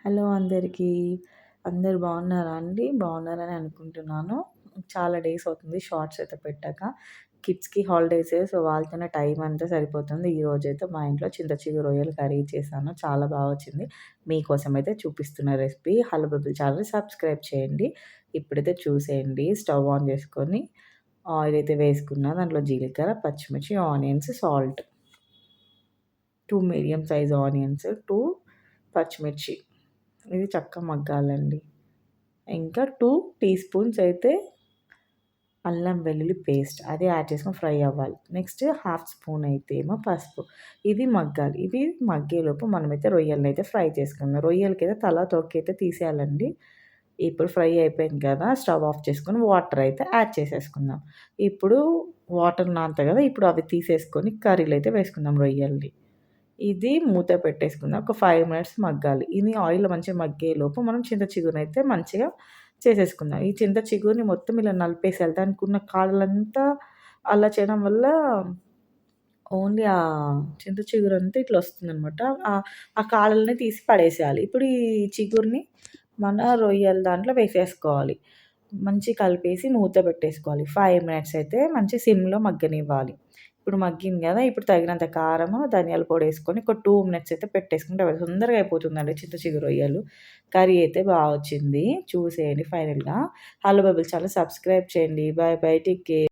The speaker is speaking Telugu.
హలో అందరికీ. అందరూ బాగున్నారా అండి? బాగున్నారని అనుకుంటున్నాను. చాలా డేస్ అవుతుంది షార్ట్స్ అయితే పెట్టక. కిడ్స్‌కి హాలిడేసే. సో, వాళ్ళతోనే టైం అంతా సరిపోతుంది. ఈరోజైతే మా ఇంట్లో చింత చిగురు రొయ్యల కర్రీ చేశాను. చాలా బాగా వచ్చింది. మీకోసం అయితే చూపిస్తున్న రెసిపీ. హలో బబుల్ ఛానల్‌ని సబ్స్క్రైబ్ చేయండి. ఇప్పుడైతే చూసేయండి. స్టవ్ ఆన్ చేసుకొని ఆయిల్ అయితే వేసుకున్నా. దాంట్లో జీలకర్ర, పచ్చిమిర్చి, onions, salt, 2 medium size onions, 2 పచ్చిమిర్చి ఇది చక్కగా మగ్గాలండి. ఇంకా 2 టీ స్పూన్స్ అయితే అల్లం వెల్లుల్లి పేస్ట్ అది యాడ్ చేసుకొని ఫ్రై అవ్వాలి. నెక్స్ట్ హాఫ్ స్పూన్ అయితే ఏమో పసుపు. ఇది మగ్గాలి. ఇది మగ్గేలోపు మనమైతే రొయ్యలనైతే ఫ్రై చేసుకుందాం. రొయ్యలకైతే తల, తొక్కైతే తీసేయాలండి. ఇప్పుడు ఫ్రై అయిపోయింది కదా! స్టవ్ ఆఫ్ చేసుకొని వాటర్ అయితే యాడ్ చేసేసుకుందాం. ఇప్పుడు వాటర్ నానతాయి కదా! ఇప్పుడు అవి తీసేసుకొని కర్రీలో అయితే వేసుకుందాం రొయ్యల్ని. ఇది మూత పెట్టేసుకుందాం. ఒక 5 మినిట్స్ మగ్గాలి. ఇది ఆయిల్‌లో మంచిగా మగ్గేలోపు మనం చింత చిగురునైతే మంచిగా చేసేసుకుందాం. ఈ చింత చిగురుని మొత్తం ఇలా నలిపేసేయాలి. దానికున్న కాడలంతా అలా చేయడం వల్ల ఓన్లీ చింత చిగురంతా ఇట్లా వస్తుందనమాట. ఆ కాడల్ని తీసి పడేసేయాలి. ఇప్పుడు ఈ చిగురుని మన రొయ్యల దాంట్లో వేసేసుకోవాలి. మంచిగా కలిపేసి మూత పెట్టేసుకోవాలి. 5 మినిట్స్ అయితే మంచి సిమ్‌లో మగ్గనివ్వాలి. ఇప్పుడు మగ్గింది గదా! ఇప్పుడు తగినంత కారము, ధనియాల పొడేసుకొని ఒక 2 మినిట్స్ అయితే పెట్టేసుకుంటే తొందరగా అయిపోతుందండి చింత చిగురు రొయ్యలు. కర్రీ అయితే బా వచ్చింది. చూసేయండి ఫైనల్‌గా. హలో బబుల్ ఛానల్ సబ్స్క్రైబ్ చేయండి. Bye bye. Take care.